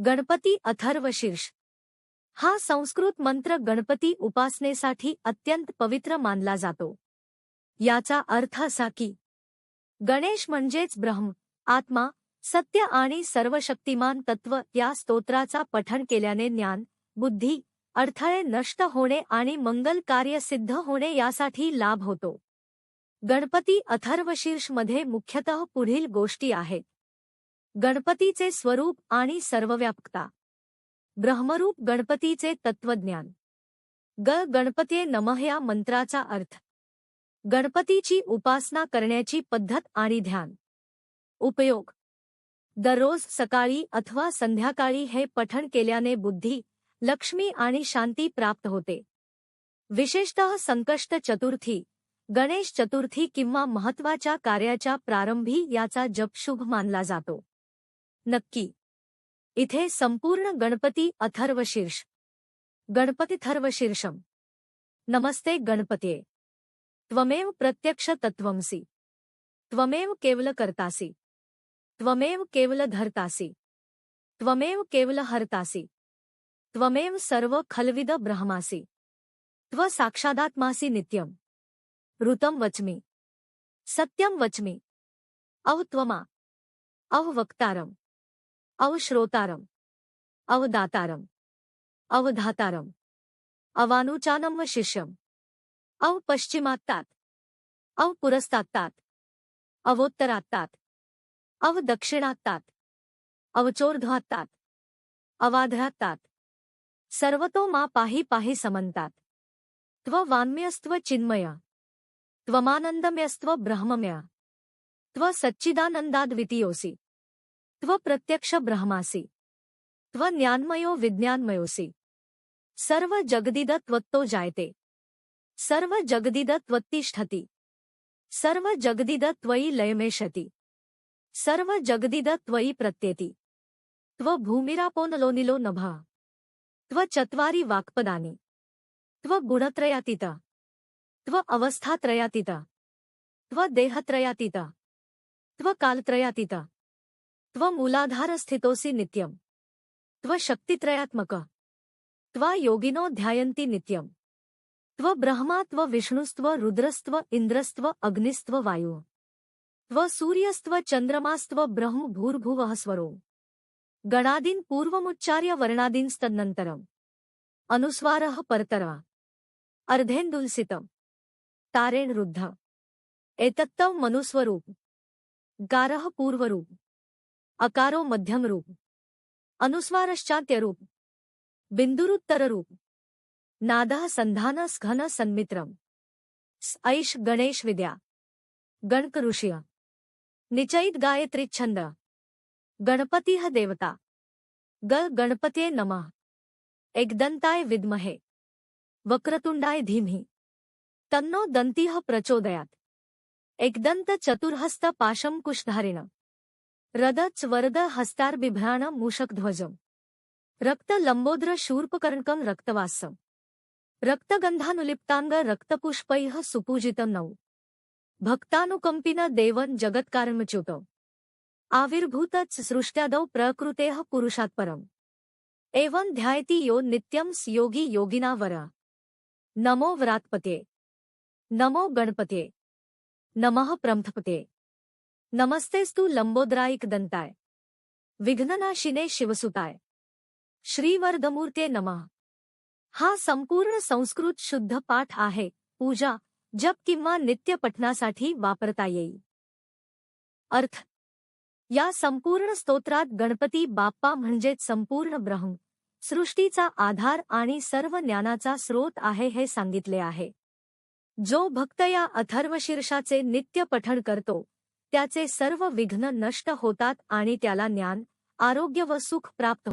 गणपती अथर्वशीर्ष हा संस्कृत मंत्र गणपती उपासनेसाठी अत्यंत पवित्र मानला जातो. याचा अर्थ असा की गणेश म्हणजेच ब्रह्म, आत्मा, सत्य आणि सर्वशक्तिमान तत्व. या स्तोत्राचा पठण केल्याने ज्ञान, बुद्धी, अडथळे नष्ट होणे आणि मंगल कार्य सिद्ध होणे यासाठी लाभ होतो. गणपती अथर्वशीर्षमध्ये मुख्यतः पुढील गोष्टी आहेत. गणपतीचे स्वरूप आणि सर्वव्यापकता. ब्रह्मरूप गणपतीचे तत्वज्ञान. गणपतीये नमः या मंत्राचा अर्थ. गणपतीची उपासना करण्याची पद्धत आणि ध्यान. उपयोग. दररोज सकाळी अथवा संध्याकाळी हे पठण केल्याने बुद्धी, लक्ष्मी आणि शांती प्राप्त होते. विशेषतः संकष्ट चतुर्थी, गणेश चतुर्थी किंवा महत्त्वाच्या कार्याच्या प्रारंभी याचा जप शुभ मानला जातो. नक्की. इथे संपूर्ण गणपती अथर्वशीर्ष. गणपतीथर्वशीर्षम. नमस्ते गणपतये. त्वमेव प्रत्यक्ष तत्त्वमसि. त्वमेव केवल कर्तासि. त्वमेव केवल धर्तासि. त्वमेव केवल हर्तासि. त्वमेव सर्व खल्विद ब्रह्मासि. त्व साक्षादात्मासि नित्यम्. ऋतं वच्मि. सत्यं वच्मि. त्वमा. वक्तारम्. श्रोतारम्. दातारम्. धातारम्. वानुचानं शिष्यम्. पश्चिमात्तात्. पुरस्तात्तात्. अवोत्तरात्तात्. दक्षिणात्तात्. चोर्ध्वात्तात्. वाध्रात्तात्. सर्वतो मा पाहि पाहि समन्तात्. त्व वाङ्मयस्त्व चिन्मय. त्वमानन्दमयस्त्व ब्रह्ममय. त्व सच्चिदानन्दाद्वितीयोऽसि. त्व प्रत्यक्ष ब्रह्मासि. त्व ज्ञानमयो विज्ञानमयोऽसि. सर्व जगदिद त्वत्तो जायते. सर्व जगदिद त्वत्तिष्ठति. सर्व जगदिद त्वयि लयमेषति. सर्व जगदिद त्वयि प्रत्येति. त्व भूमिरापोनलोनिलो नभः. त्व चत्वारि वाक्पदानि. त्व गुणत्रयातीत. त्व अवस्थात्रयातीत. त्व देहत्रयातीत. त्व कालत्रयातीत. त्व मूलाधारस्थितोऽसि नित्यम्. त्व शक्तित्रयात्मक. त्वा योगिनो ध्यायन्ति नित्यम्. त्व ब्रह्मा त्व विष्णुस्त्व रुद्रस्त्व इन्द्रस्त्व अग्निस्त्व वायुः. त्व सूर्यस्त्व चन्द्रमास्त्व ब्रह्म भूर्भुवः स्वरो. गणादीन् पूर्वमुच्चार्य वर्णादींस्तदनन्तरम्. अनुस्वारः परतरः. अर्धेन्दुलसितम्. तारेण रुद्ध. एतत्तव मनुस्वरूप. गारः पूर्वरूप. अकारो मध्यमरूप. अनुस्वारश्चात्यरूप. बिन्दुरुत्तररूप. नादः संधानः घन सन्मित्रम्. ऐष गणेश विद्या. गणक ऋषिः. निचयित गायत्री छंद. गणपतिः देवता. गणपतये नमः. एकदन्ताय विद्महे. वक्रतुंडाय धीमहि. तन्नो दन्तिः प्रचोदयात्. एकदन्त चतुर्हस्त पाशं कुशधारिण. रदच वरद हस्तार्बिभ्राण मूषकध्वजम्. रक्त लंबोद्र शूर्पकर्णकं रक्तवासम्. रक्तगंधानुलिप्तांग रक्तपुष्पैः सुपूजितं नौ. भक्तानुकंपिन देवं जगत्कारणमच्युतम्. आविर्भूतच सृष्ट्यादौ प्रकृतेः पुरुषात् परम्. एवं ध्यायति यो नित्यं स योगी योगिना वरः. नमो व्रातपते. नमो गणपते. नमः प्रमथपते. नमस्तेस्तु लंबोदरायक दंताय. विघ्ननाशिने शिवसुताय. श्रीवरदमूर्ते नमः. हा संपूर्ण संस्कृत शुद्ध पाठ आहे. पूजा, जप किंवा नित्य पठणासाठी वापरता येईल. अर्थ. या संपूर्ण स्तोत्रात गणपती बाप्पा म्हणजेच संपूर्ण ब्रह्म, सृष्टीचा आधार आणि सर्व ज्ञानाचा स्रोत आहे हे सांगितले आहे. जो भक्त या अथर्वशीर्षाचे नित्य पठण करतो त्याचे सर्व विघ्न नष्ट होतात आणि त्याला ज्ञान, आरोग्य व सुख प्राप्त